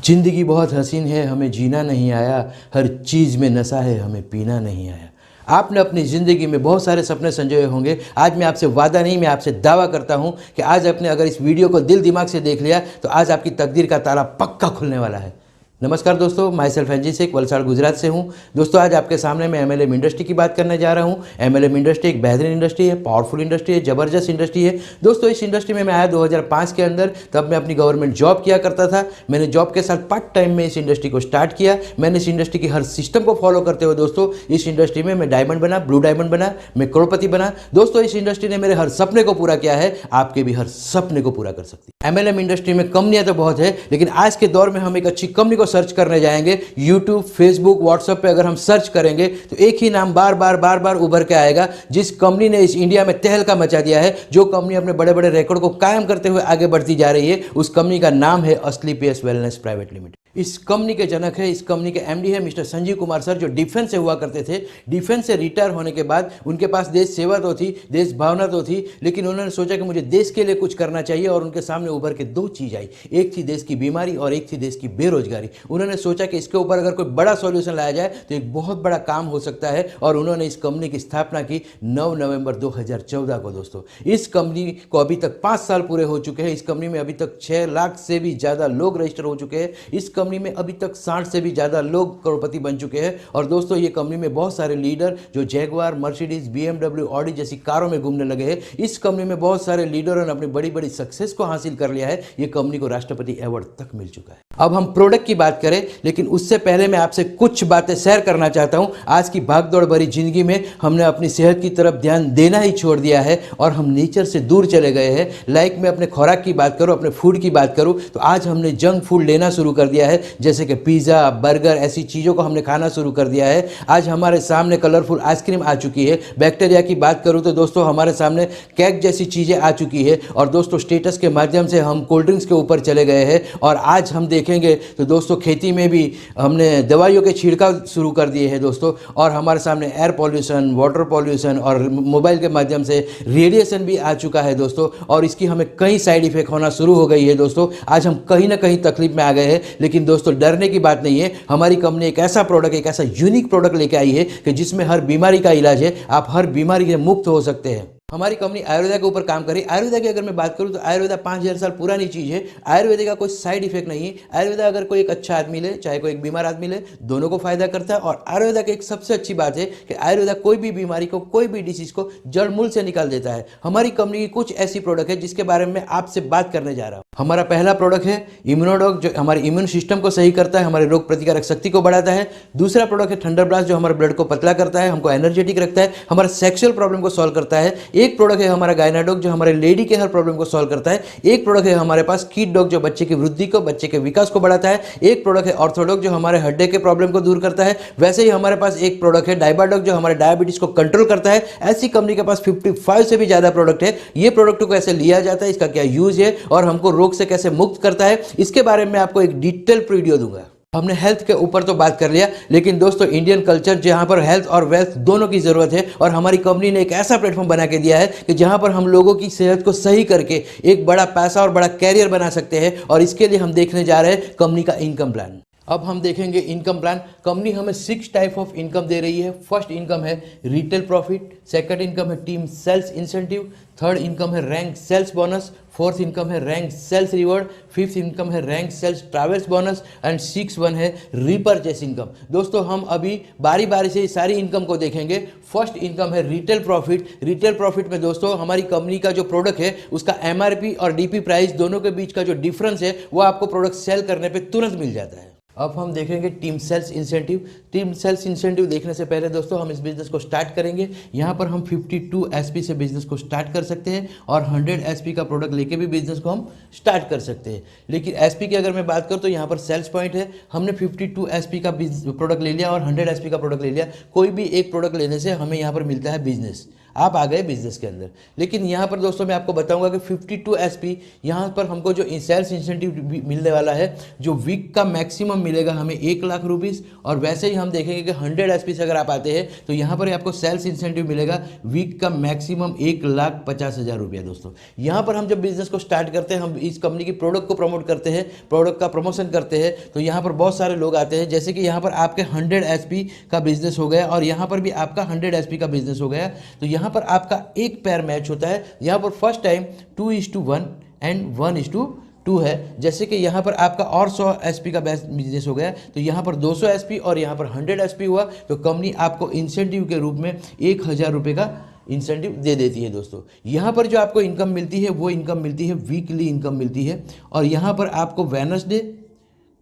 जिंदगी बहुत हसीन है, हमें जीना नहीं आया, हर चीज़ में नशा है, हमें पीना नहीं आया। आपने अपनी ज़िंदगी में बहुत सारे सपने संजोए होंगे। आज मैं आपसे वादा नहीं, मैं आपसे दावा करता हूं कि आज आपने अगर इस वीडियो को दिल दिमाग से देख लिया तो आज आपकी तकदीर का ताला पक्का खुलने वाला है। नमस्कार दोस्तों, myself NG Shaikh, Valsad Gujarat से हूं। दोस्तों आज आपके सामने मैं एमएलएम इंडस्ट्री की बात करने जा रहा हूं। एमएलएम इंडस्ट्री एक बेहतरीन इंडस्ट्री है, पावरफुल इंडस्ट्री है, ज़बरदस्त इंडस्ट्री है। दोस्तों इस इंडस्ट्री में मैं आया 2005 के अंदर, तब मैं अपनी गवर्नमेंट जॉब किया करता था। मैंने जॉब के साथ पार्ट टाइम में इस इंडस्ट्री को स्टार्ट किया। मैंने इस इंडस्ट्री की हर सिस्टम को फॉलो करते हुए दोस्तों इस इंडस्ट्री में मैं डायमंड बना, ब्लू डायमंड बना, मैं करोड़पति बना। दोस्तों इस इंडस्ट्री ने मेरे हर सपने को पूरा किया है, आपके भी हर सपने को पूरा कर सकती है। एमएलएम इंडस्ट्री में कंपनियां तो बहुत है, लेकिन आज के दौर में हम एक अच्छी कंपनी को सर्च करने जाएंगे। यूट्यूब, फेसबुक, व्हाट्सएप पे अगर हम सर्च करेंगे तो एक ही नाम बार बार उभर के आएगा, जिस कंपनी ने इस इंडिया में तहलका मचा दिया है, जो कंपनी अपने बड़े बड़े रिकॉर्ड को कायम करते हुए आगे बढ़ती जा रही है, उस कंपनी का नाम है असलीपीएस वेलनेस प्राइवेट लिमिटेड। इस कंपनी के जनक है, इस कंपनी के एमडी है मिस्टर संजीव कुमार सर, जो डिफेंस से हुआ करते थे। डिफेंस से रिटायर होने के बाद उनके पास देश सेवा तो थी, देश भावना तो थी, लेकिन उन्होंने सोचा कि मुझे देश के लिए कुछ करना चाहिए और उनके सामने उभर के दो चीज आई। एक थी देश की बीमारी और एक थी देश की बेरोजगारी। उन्होंने सोचा कि इसके ऊपर अगर कोई बड़ा सॉल्यूशन लाया जाए तो एक बहुत बड़ा काम हो सकता है, और उन्होंने इस कंपनी की स्थापना की 9 नवंबर 2014 को। दोस्तों इस कंपनी को अभी तक 5 साल पूरे हो चुके हैं। इस कंपनी में अभी तक 6 लाख से भी ज्यादा लोग रजिस्टर हो चुके हैं। इस कंपनी में अभी तक 60 से भी ज्यादा लोग करोड़पति बन चुके हैं। और दोस्तों ये कंपनी में बहुत सारे लीडर जो जैगवार, मर्सिडीज, बीएमडब्ल्यू, ऑडी जैसी कारों में घूमने लगे हैं। इस कंपनी में बहुत सारे लीडरों ने अपनी बड़ी बड़ी सक्सेस को हासिल कर लिया है। ये कंपनी को राष्ट्रपति अवार्ड तक मिल चुका है। अब हम प्रोडक्ट की बात करें, लेकिन उससे पहले मैं आपसे कुछ बातें शेयर करना चाहता हूं। आज की भागदौड़ भरी जिंदगी में हमने अपनी सेहत की तरफ ध्यान देना ही छोड़ दिया है और हम नेचर से दूर चले गए हैं। लाइक मैं अपने खुराक की बात करूं, अपने फूड की बात करूं, तो आज हमने जंक फूड लेना शुरू कर दिया है, जैसे कि पिज़्ज़ा, बर्गर, ऐसी चीज़ों को हमने खाना शुरू कर दिया है। आज हमारे सामने कलरफुल आइसक्रीम आ चुकी है। बैक्टीरिया की बात करूं तो दोस्तों हमारे सामने केक जैसी चीज़ें आ चुकी है। और दोस्तों स्टेटस के माध्यम से हम कोल्ड ड्रिंक्स के ऊपर चले गए हैं। और आज हम देखेंगे तो दोस्तों खेती में भी हमने दवाइयों के छिड़काव शुरू कर दिए हैं दोस्तों। और हमारे सामने एयर पॉल्यूशन, वाटर पॉल्यूशन और मोबाइल के माध्यम से रेडिएशन भी आ चुका है दोस्तों। और इसकी हमें कई साइड इफेक्ट होना शुरू हो गई है दोस्तों। आज हम कहीं ना कहीं तकलीफ में आ गए हैं, लेकिन दोस्तों डरने की बात नहीं है। हमारी कंपनी एक ऐसा प्रोडक्ट, एक ऐसा यूनिक प्रोडक्ट लेके आई है कि जिसमें हर बीमारी का इलाज है। आप हर बीमारी से मुक्त हो सकते हैं। हमारी कंपनी आयुर्वेदा के ऊपर काम करी। आयुर्वेदा की अगर मैं बात करूं तो आयुर्वेदा 5000 साल पुरानी चीज़ है। आयुर्वेदा का कोई साइड इफेक्ट नहीं है। आयुर्वेदा अगर कोई एक अच्छा आदमी ले, चाहे कोई एक बीमार आदमी ले, दोनों को फायदा करता है। और आयुर्वेदा की एक सबसे अच्छी बात है कि आयुर्वेदा कोई भी बीमारी को, कोई भी डिसीज को जड़ मूल से निकाल देता है। हमारी कंपनी की कुछ ऐसी प्रोडक्ट है जिसके बारे में आपसे बात करने जा रहा हूँ। हमारा पहला प्रोडक्ट है इम्यूनोडॉग, जो हमारे इम्यून सिस्टम को सही करता है, हमारे रोग प्रतिकारक शक्ति को बढ़ाता है। दूसरा प्रोडक्ट है थंडर ब्लास्ट, जो हमारे ब्लड को पतला करता है, हमको एनर्जेटिक रखता है, हमारा सेक्सुअल प्रॉब्लम को सॉल्व करता है। एक प्रोडक्ट है हमारा गायनाडॉग, जो हमारे लेडी के हर प्रॉब्लम को सॉल्व करता है। एक प्रोडक्ट है हमारे पास किड डॉग, जो बच्चे की वृद्धि को, बच्चे के विकास को बढ़ाता है। एक प्रोडक्ट है ऑर्थोडॉग, जो हमारे हड्डे के प्रॉब्लम को दूर करता है। वैसे ही हमारे पास एक प्रोडक्ट है डायबाडॉग, जो हमारे डायबिटीज को कंट्रोल करता है। ऐसी कंपनी के पास 55 से भी ज्यादा प्रोडक्ट है। ये प्रोडक्ट को कैसे लिया जाता है, इसका क्या यूज है और हमको रोग से कैसे मुक्त करता है, इसके बारे में आपको एक डिटेल वीडियो दूंगा। हमने हेल्थ के ऊपर तो बात कर लिया, लेकिन दोस्तों इंडियन कल्चर जहां पर हेल्थ और वेल्थ दोनों की जरूरत है, और हमारी कंपनी ने एक ऐसा प्लेटफॉर्म बना के दिया है कि जहां पर हम लोगों की सेहत को सही करके एक बड़ा पैसा और बड़ा कैरियर बना सकते हैं। और इसके लिए हम देखने जा रहे हैं कंपनी का इनकम प्लान। अब हम देखेंगे इनकम प्लान। कंपनी हमें 6 टाइप ऑफ इनकम दे रही है। फर्स्ट इनकम है रिटेल प्रॉफिट, सेकंड इनकम है team sales incentive, third income है rank sales bonus, fourth income है rank sales reward, fifth income है rank sales travels bonus and 6 one है रीपरचेस इनकम। दोस्तों हम अभी बारी बारी से सारी इनकम को देखेंगे। फर्स्ट इनकम है रिटेल प्रॉफिट। रिटेल प्रॉफिट में दोस्तों हमारी कंपनी का जो प्रोडक्ट है उसका एमआरपी और डीपी प्राइस दोनों के बीच का जो डिफरेंस है वो आपको प्रोडक्ट सेल करने पे तुरंत मिल जाता है। अब हम देखेंगे team sales incentive. Team sales incentive देखने से पहले दोस्तों हम इस बिजनेस को स्टार्ट करेंगे। यहाँ पर हम 52 एसपी से बिजनेस को स्टार्ट कर सकते हैं और 100 एसपी का प्रोडक्ट लेके भी बिजनेस को हम स्टार्ट कर सकते हैं। लेकिन एसपी की अगर मैं बात करूँ तो यहाँ पर सेल्स पॉइंट है। हमने 52 एसपी का प्रोडक्ट ले लिया और 100 एसपी का प्रोडक्ट ले लिया। कोई भी एक प्रोडक्ट लेने से हमें यहाँ पर मिलता है बिजनेस। आप आ गए बिजनेस के अंदर। लेकिन यहाँ पर दोस्तों मैं आपको बताऊंगा कि 52 SP यहाँ पर हमको जो सेल्स इंसेंटिव मिलने वाला है, जो वीक का मैक्सिमम मिलेगा हमें 1,00,000 रुपीज़। और वैसे ही हम देखेंगे कि 100 SP से अगर आप आते हैं तो यहाँ पर आपको सेल्स इंसेंटिव मिलेगा वीक का मैक्सिमम 1,50,000 रुपया। दोस्तों यहाँ पर हम जब बिजनेस को स्टार्ट करते हैं, हम इस कंपनी की प्रोडक्ट को प्रमोट करते हैं, प्रोडक्ट का प्रमोशन करते हैं, तो यहाँ पर बहुत सारे लोग आते हैं। जैसे कि यहाँ पर आपके 100 SP का बिजनेस हो गया और यहाँ पर भी आपका 100 SP का बिजनेस हो गया। तो यहाँ पर आपका एक पेयर मैच होता है। यहाँ पर फर्स्ट टाइम 2:1 एंड 1:2 है। जैसे कि यहाँ पर आपका और 100 SP का बिजनेस हो गया, तो यहाँ पर 200 SP और यहाँ पर 100 SP हुआ, तो कंपनी आपको इंसेंटिव के रूप में 1,000 रुपये का इंसेंटिव दे देती है। दोस्तों यहाँ पर जो आपको इनकम मिलती है वो इनकम मिलती है वीकली इनकम मिलती है। और यहाँ पर आपको वेडनेसडे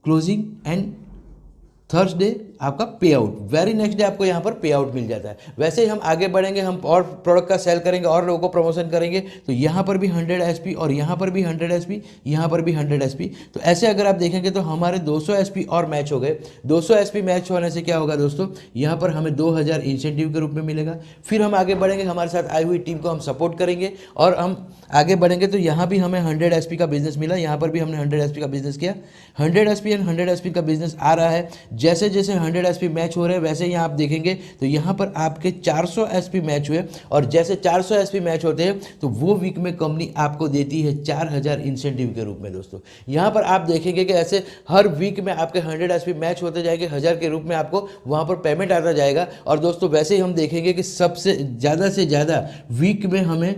क्लोजिंग एंड थर्सडे आपका पे आउट, वेरी नेक्स्ट डे आपको यहाँ पर पे आउट मिल जाता है। वैसे ही हम आगे बढ़ेंगे, हम और प्रोडक्ट का सेल करेंगे और लोगों को प्रमोशन करेंगे, तो यहाँ पर भी 100 SP और यहाँ पर भी 100 SP, यहाँ पर भी 100 SP। तो ऐसे अगर आप देखेंगे तो हमारे 200 SP और मैच हो गए। 200 SP मैच होने से क्या होगा दोस्तों, यहाँ पर हमें 2,000 इंसेंटिव के रूप में मिलेगा। फिर हम आगे बढ़ेंगे, हमारे साथ आई हुई टीम को हम सपोर्ट करेंगे और हम आगे बढ़ेंगे। तो यहाँ भी हमें 100 SP का बिजनेस मिला, यहाँ पर भी हमने 100 SP का बिजनेस किया। 100 SP एंड 100 SP का बिजनेस आ रहा है। जैसे जैसे 100 SP मैच हो रहे हैं वैसे ही आप देखेंगे तो यहाँ पर आपके 400 SP मैच हुए। और जैसे 400 SP मैच होते हैं तो वो वीक में कंपनी आपको देती है 4,000 इंसेंटिव के रूप में। दोस्तों यहाँ पर आप देखेंगे कि ऐसे हर वीक में आपके 100 SP मैच होते जाएंगे, 1,000 के रूप में आपको वहाँ पर पेमेंट आता जाएगा। और दोस्तों वैसे ही हम देखेंगे कि सबसे ज़्यादा से ज़्यादा वीक में हमें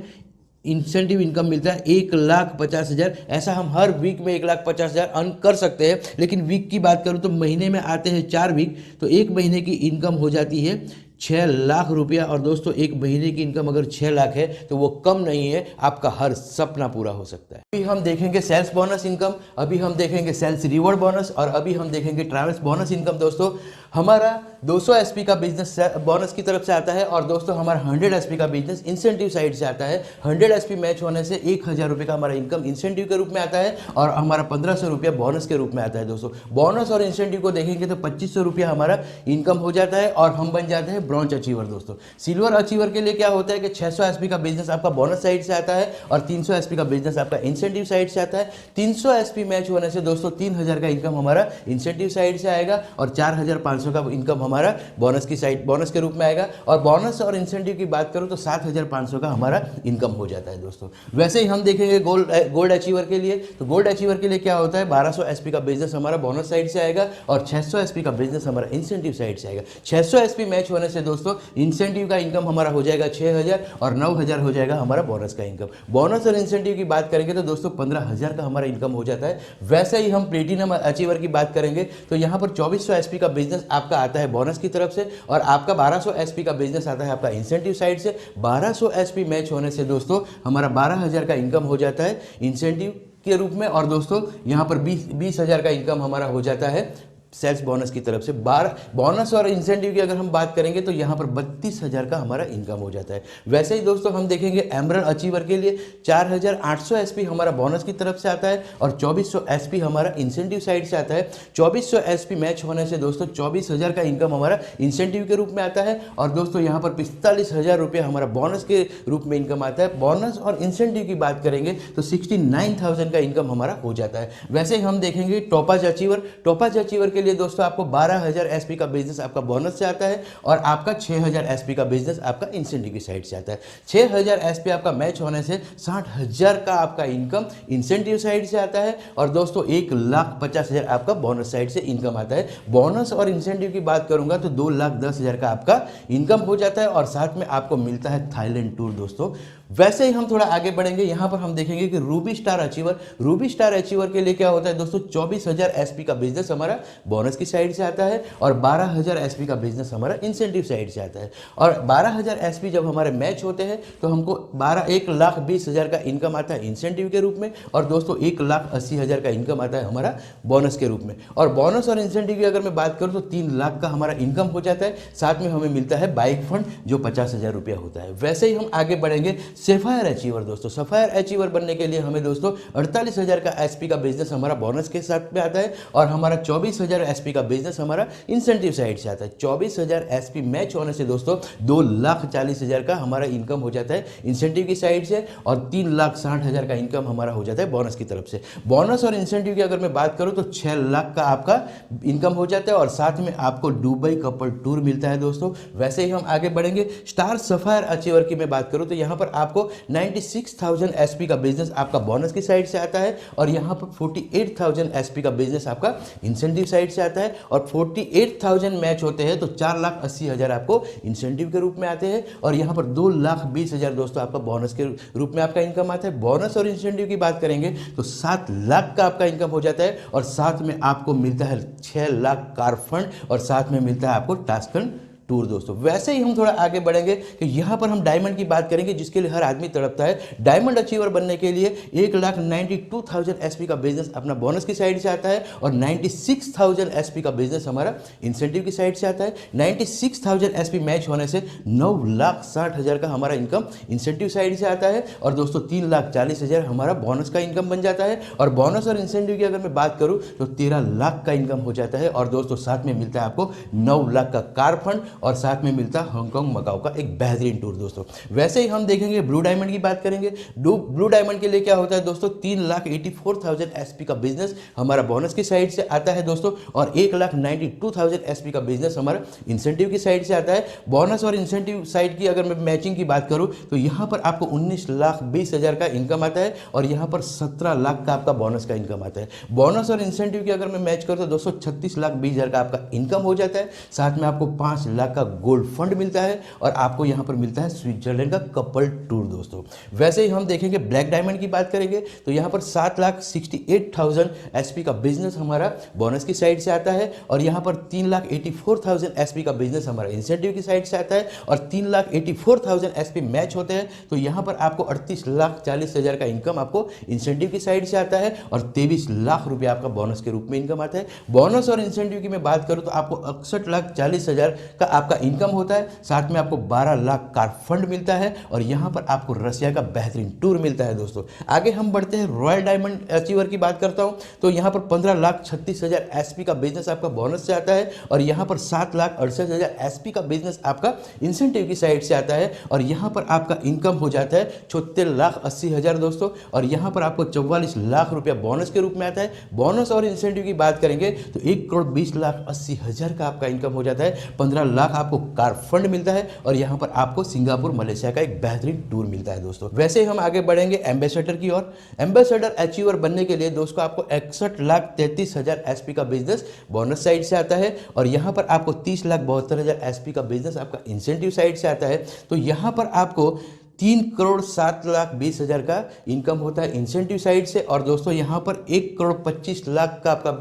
इंसेंटिव इनकम मिलता है 1,50,000। ऐसा हम हर वीक में 1,50,000 अर्न कर सकते हैं। लेकिन वीक की बात करूं तो महीने में आते हैं 4 वीक, तो एक महीने की इनकम हो जाती है 6,00,000 रुपया। और दोस्तों एक महीने की इनकम अगर 6,00,000 है तो वो कम नहीं है, आपका हर सपना पूरा हो सकता है। अभी हम देखेंगे सेल्स बोनस इनकम, अभी हम देखेंगे सेल्स रिवॉर्ड बोनस और अभी हम देखेंगे ट्रैवल्स बोनस इनकम। दोस्तों हमारा 200 SP का बिजनेस बोनस की तरफ से आता है और दोस्तों हमारा 100 SP का बिजनेस इंसेंटिव साइड से आता है। 100 SP मैच होने से 1,000 रुपये का हमारा इनकम इंसेंटिव के रूप में आता है और हमारा 1,500 रुपया बोनस के रूप में आता है। दोस्तों बोनस और इंसेंटिव को देखेंगे तो 2,500 रुपया हमारा इनकम हो जाता है और हम बन जाते हैं ब्रॉन्ज अचीवर। दोस्तों सिल्वर अचीवर के लिए क्या होता है कि 600 SP का बिजनेस आपका बोनस साइड से आता है और 300 SP का बिजनेस आपका इंसेंटिव साइड से आता है। 300 SP मैच होने से दोस्तों 3,000 का इनकम हमारा इंसेंटिव साइड से आएगा और 4,500 का इनकम हमारा बोनस की साइड बोनस के रूप में आएगा। और बोनस और इंसेंटिव की बात करूं तो 7,500 का हमारा इनकम हो जाता है। दोस्तों वैसे ही हम देखेंगे गोल्ड अचीवर के लिए, तो गोल्ड अचीवर के लिए क्या होता है, 1200 SP का बिजनेस हमारा बोनस साइड से आएगा और 600 SP का बिजनेस हमारा इंसेंटिव साइड से आएगा। 600 SP मैच होने से दोस्तों इंसेंटिव का इनकम हमारा हो जाएगा 6,000 और 9,000 हो जाएगा हमारा बोनस का इनकम। बोनस और इंसेंटिव की बात करेंगे तो दोस्तों 15,000 का हमारा इनकम हो जाता है। वैसे ही हम प्लेटिनम अचीवर की बात करेंगे तो यहाँ पर 2400 SP का बिजनेस आपका आता है बोनस की तरफ से और आपका 1200 SP का बिजनेस आता है आपका इंसेंटिव साइड से। 1200 SP मैच होने से दोस्तों हमारा 12,000 का इनकम हो जाता है इंसेंटिव के रूप में और दोस्तों यहाँ पर 20,000 का इनकम हमारा हो जाता है सेल्स बोनस की तरफ से। 12 बोनस और इंसेंटिव की अगर हम बात करेंगे तो यहाँ पर 32,000 का हमारा इनकम हो जाता है। वैसे ही दोस्तों हम देखेंगे एमरल्ड अचीवर के लिए 4,800 SP हमारा बोनस की तरफ से आता है और 2,400 SP हमारा इंसेंटिव साइड से आता है। 2,400 SP मैच होने से दोस्तों 24,000 का इनकम हमारा इंसेंटिव के रूप में आता है और दोस्तों यहाँ पर 45,000 रुपये हमारा बोनस के रूप में इनकम आता है। बोनस और इंसेंटिव की बात करेंगे तो 69,000 का इनकम हमारा हो जाता है। वैसे ही हम देखेंगे टोपाज अचीवर, टोपाज अचीवर के लिए दोस्तों आपको 12,000 SP का बिजनेस आपका बोनस से आता है और आपका 6,000 SP का बिजनेस आपका इंसेंटिव की साइड से आता है। 6,000 SP आपका मैच होने से 60,000 का आपका इनकम इंसेंटिव साइड से आता है और दोस्तों 1,50,000 आपका बोनस साइड से इनकम आता है। बोनस और इंसेंटिव की बात करूंगा तो 2,10,000 का आपका इनकम हो जाता है और साथ में आपको मिलता है थाईलैंड टूर। दोस्तों वैसे ही हम थोड़ा आगे बढ़ेंगे, यहाँ पर हम देखेंगे कि Ruby star achiever, Ruby star achiever के लिए क्या होता है दोस्तों 24,000 SP का बिजनेस हमारा बोनस की साइड से आता है और 12,000 SP का बिजनेस हमारा इंसेंटिव साइड से आता है। और 12,000 SP जब हमारे मैच होते हैं तो हमको 1,20,000 का इनकम आता है इंसेंटिव के रूप में और दोस्तों 1,80,000 का इनकम आता है हमारा बोनस के रूप में। और बोनस और इंसेंटिव की अगर मैं बात करूँ तो 3 लाख का हमारा इनकम हो जाता है। साथ में हमें मिलता है बाइक फंड जो 50,000 रुपया होता है। वैसे ही हम आगे बढ़ेंगे सफायर अचीवर। दोस्तों सफायर अचीवर बनने के लिए हमें दोस्तों 48,000 का SP का बिजनेस हमारा बोनस के साथ में आता है और हमारा 24,000 24,000 एसपी का बिजनेस हमारा इंसेंटिव साइड से आता है। 24,000 एसपी मैच होने से दोस्तों 2,40,000 का हमारा इनकम हो जाता है इंसेंटिव की साइड से, और 3,60,000 का इनकम हमारा हो जाता है बोनस की तरफ से। बोनस और इंसेंटिव की अगर मैं बात करूं तो 6 लाख का आपका इनकम हो जाता है, और साथ में आपको दुबई कपल टूर मिलता है दोस्तों। वैसे ही हम आगे बढ़ेंगे। स्टार सफायर अचीवर की मैं बात करूं तो यहां पर आपको 96,000 एसपी का बिजनेस आपका बोनस की साइड से आता है, और यहां पर 48,000 एसपी का बिजनेस आपका इंसेंटिव साइड से आता है, और 48,000 मैच होते हैं तो 4,80,000 आपको इंसेंटिव के रूप में आते हैं, और यहां पर 2,20,000 दोस्तों आपका बोनस के रूप में आपका इनकम आता है। बोनस और इंसेंटिव की बात करेंगे तो 7 लाख का आपका इनकम हो जाता है, और साथ में आपको मिलता है 6 लाख कार फंड, और साथ में मिलता है आपको टास्कन टूर दोस्तों। वैसे ही हम थोड़ा आगे बढ़ेंगे कि यहाँ पर हम डायमंड की बात करेंगे, जिसके लिए हर आदमी तड़पता है। डायमंड अचीवर बनने के लिए 1,92,000 एसपी का बिजनेस अपना बोनस की साइड से आता है, और 96,000 एसपी का बिजनेस हमारा इंसेंटिव की साइड से आता है। 96,000 एसपी मैच होने से 9,60,000 का हमारा इनकम इंसेंटिव साइड से आता है, और दोस्तों 3,40,000 हमारा बोनस का इनकम बन जाता है। और बोनस और इंसेंटिव की अगर मैं बात करूं तो 13 लाख का इनकम हो जाता है, और दोस्तों साथ में मिलता है आपको 9 लाख का कार फंड, और साथ में मिलता है हांगकांग मकाओ का एक बेहतरीन टूर दोस्तों। वैसे ही हम देखेंगे ब्लू डायमंड की बात करेंगे। ब्लू डायमंड के लिए क्या होता है दोस्तों, 3,84,000 एसपी का बिजनेस हमारा बोनस की साइड से आता है दोस्तों, और 1,92,000 एसपी का बिजनेस हमारा इंसेंटिव की साइड से आता है। बोनस और इंसेंटिव साइड की अगर मैं मैचिंग की बात करूं तो यहां पर आपको 19,20,000 का इनकम आता है, और यहां पर 17 लाख का आपका बोनस का इनकम आता है। बोनस और इंसेंटिव की अगर मैं मैच करूं तो दोस्तों 36,20,000 का आपका इनकम हो जाता है। साथ में आपको 5 लाख का गोल्ड फंड मिलता है, और आपको यहां पर मिलता है स्विट्जरलैंड का कपल टूर दोस्तों। वैसे ही हम देखेंगे ब्लैक डायमंड की बात करेंगे तो यहां पर 7,68,000 एसपी का बिजनेस हमारा बोनस की साइड से आता है, और यहां पर 3,84,000 एसपी का बिजनेस हमारा इंसेंटिव की साइड से आता है, और 3,84,000 एसपी मैच होते हैं तो यहां पर आपको 38,40,000 का इनकम आपको इंसेंटिव की साइड से आता है, और 23 लाख रुपया आपका बोनस के रूप में इनकम आता है। बोनस और इंसेंटिव की मैं बात करूं तो आपको 61,40,000 का आपका इनकम होता है। साथ में आपको 12 लाख कार फंड मिलता है, और यहां पर आपको रसिया का बेहतरीन टूर मिलता है दोस्तों। आगे हम बढ़ते हैं, रॉयल डायमंड अचीवर की बात करता हूं तो यहां पर 15,36,000 एसपी का बिजनेस आपका बोनस से आता है, और यहां पर 7,68,000 एसपी का बिजनेस आपका इंसेंटिव की साइड से आता है, और यहां पर आपका इनकम हो जाता है 76,80,000 दोस्तों, और यहां पर आपको 44 लाख रुपया बोनस के रूप में आता है। बोनस और इंसेंटिव की बात करेंगे तो 1,20,80,000 का आपका इनकम हो जाता है। 15 लाख आपको कार फंड मिलता है, और यहां पर आपको सिंगापुर मलेशिया का एक बेहतरीन टूर मिलता है दोस्तों। वैसे ही हम आगे बढ़ेंगे एम्बेसडर की ओर। एम्बेसडर अचीवर बनने के लिए दोस्तों आपको 61,33,000 एसपी का बिजनेस बोनस साइड से आता है, और यहां पर आपको 30,72,000 एसपी का बिजनेस आपका इंसेंटिव साइड से आता है। तो यहां पर आपको 3,07,20,000 का इनकम होता है इंसेंटिव साइड से, और दोस्तों यहाँ पर 1,25,00,000 का आपका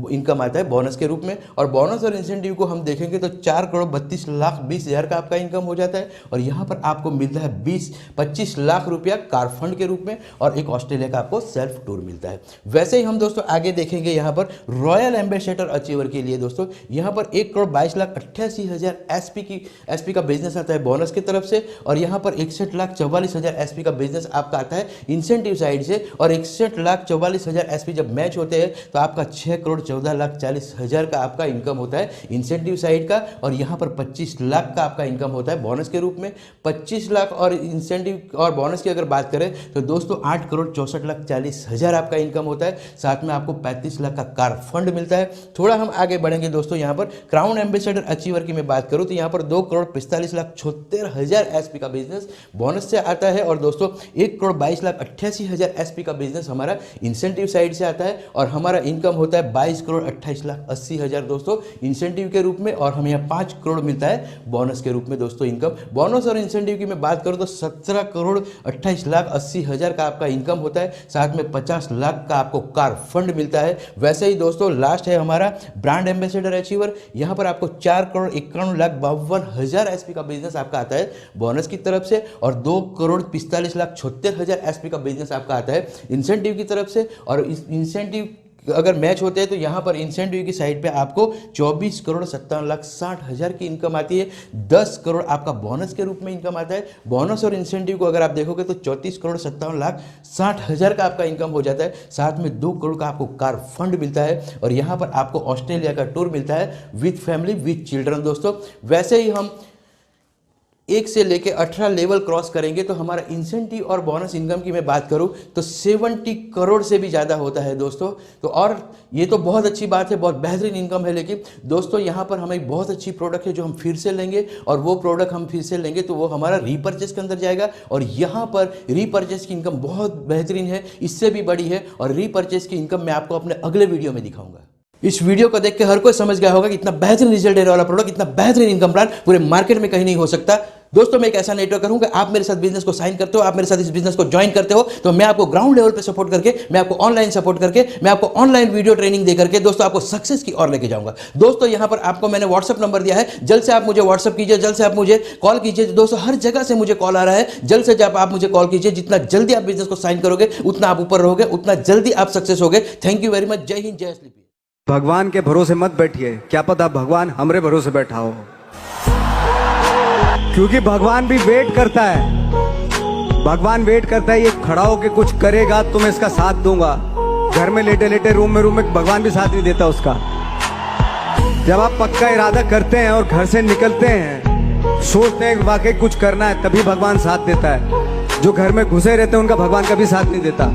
इनकम आता है बोनस के रूप में। और बोनस और इंसेंटिव को हम देखेंगे तो 4,32,20,000 का आपका इनकम हो जाता है, और यहाँ पर आपको मिलता है 25 लाख रुपया कार फंड के रूप में, और एक ऑस्ट्रेलिया का आपको सेल्फ टूर मिलता है। वैसे ही हम दोस्तों आगे देखेंगे यहाँ पर रॉयल एम्बेसडर अचीवर के लिए दोस्तों यहाँ पर 1,22,88,000 एसपी का बिजनेस आता है बोनस की तरफ से, और यहाँ पर 61,44,000 एसपी का बिजनेस आपका आता है इंसेंटिव साइड से, और 61,44,000 एसपी जब मैच होते हैं तो आपका 6,14,40,000 का आपका इनकम होता है इंसेंटिव साइड का, और यहाँ पर 25 लाख का आपका इनकम होता है बोनस के रूप में। 25 लाख और इंसेंटिव और बोनस की अगर बात करें तो दोस्तों 8,64,40,000 आपका इनकम होता है। साथ में आपको 35 लाख का कार फंड मिलता है। थोड़ा हम आगे बढ़ेंगे दोस्तों, यहाँ पर क्राउन एम्बेसडर अचीवर की मैं बात करूँ तो यहाँ पर 2,45,76,000 एसपी का बिजनेस बोनस से आता है, और दोस्तों 1,22,88,000 एसपी का बिजनेस हमारा इंसेंटिव साइड से आता है, और हमारा इनकम होता है 22,28,80,000 दोस्तों इंसेंटिव के रूप में, और हमें यहाँ 5 करोड़ मिलता है बोनस के रूप में दोस्तों इनकम। बोनस और इंसेंटिव की मैं बात करूँ तो 17,28,80,000 का आपका इनकम होता है। साथ में 50 लाख का आपको कार फंड मिलता है। वैसे ही दोस्तों लास्ट है हमारा ब्रांड एम्बेसडर अचीवर। यहाँ पर आपको 4,51,52,000 एसपी का बिजनेस आपका आता है बोनस की तरफ से, और 2,45,76,000 एसपी का बिजनेस आपका आता है इंसेंटिव की तरफ से। और इस इंसेंटिव अगर मैच होते हैं तो यहाँ पर इंसेंटिव की साइड पे आपको 24,57,60,000 की इनकम आती है। 10 करोड़ आपका बोनस के रूप में इनकम आता है। बोनस और इंसेंटिव को अगर आप देखोगे तो 34,57,60,000 का आपका इनकम हो जाता है। साथ में 2 करोड़ का आपको कार फंड मिलता है और यहाँ पर आपको ऑस्ट्रेलिया का टूर मिलता है विथ फैमिली विथ चिल्ड्रन। दोस्तों वैसे ही हम 1 से लेके 18 लेवल क्रॉस करेंगे तो हमारा इंसेंटिव और बोनस इनकम की मैं बात करूं तो 70 करोड़ से भी ज़्यादा होता है दोस्तों। तो और ये तो बहुत अच्छी बात है, बहुत बेहतरीन इनकम है, लेकिन दोस्तों यहाँ पर हमें बहुत अच्छी प्रोडक्ट है जो हम फिर से लेंगे और वो प्रोडक्ट हम फिर से लेंगे तो वो हमारा रीपर्चेस के अंदर जाएगा और यहाँ पर रीपर्चेस की इनकम बहुत बेहतरीन है, इससे भी बड़ी है और रीपर्चेस की इनकम मैं आपको अपने अगले वीडियो में दिखाऊंगा। इस वीडियो को देख के हर कोई समझ गया होगा कि इतना बेहतरीन रिजल्ट देने वाला प्रोडक्ट, इतना बेहतरीन इनकम प्लान पूरे मार्केट में कहीं नहीं हो सकता। दोस्तों मैं एक ऐसा नेटवर्क करूंगा, आप मेरे साथ बिजनेस को साइन करते हो, आप मेरे साथ इस बिजनेस को ज्वाइन करते हो तो मैं आपको ग्राउंड लेवल पे सपोर्ट करके, मैं आपको ऑनलाइन सपोर्ट करके, मैं आपको ऑनलाइन वीडियो ट्रेनिंग दे करके दोस्तों आपको सक्सेस की ओर लेके जाऊंगा। दोस्तों यहां पर आपको मैंने व्हाट्सअप नंबर दिया है, जल्द से आप मुझे व्हाट्सअप कीजिए, जल्द से आप मुझे कॉल कीजिए। दोस्तों हर जगह से मुझे कॉल आ रहा है, जल्द से जब आप मुझे कॉल कीजिए। जितना जल्दी आप बिजनेस को साइन करोगे उतना आप ऊपर रहोगे, उतना जल्दी आप सक्सेस होगे। Thank you very much. जय हिंद, जय स्लीपी। भगवान के भरोसे मत बैठिए, क्या पता भगवान हमरे भरोसे बैठा हो, क्योंकि भगवान भी वेट करता है। भगवान वेट करता है, ये खड़ा होके कुछ करेगा तो मैं इसका साथ दूंगा। घर में लेटे लेटे रूम में भगवान भी साथ नहीं देता उसका। जब आप पक्का इरादा करते हैं और घर से निकलते हैं, सोचते हैं वाकई कुछ करना है, तभी भगवान साथ देता है। जो घर में घुसे रहते हैं उनका भगवान कभी साथ नहीं देता।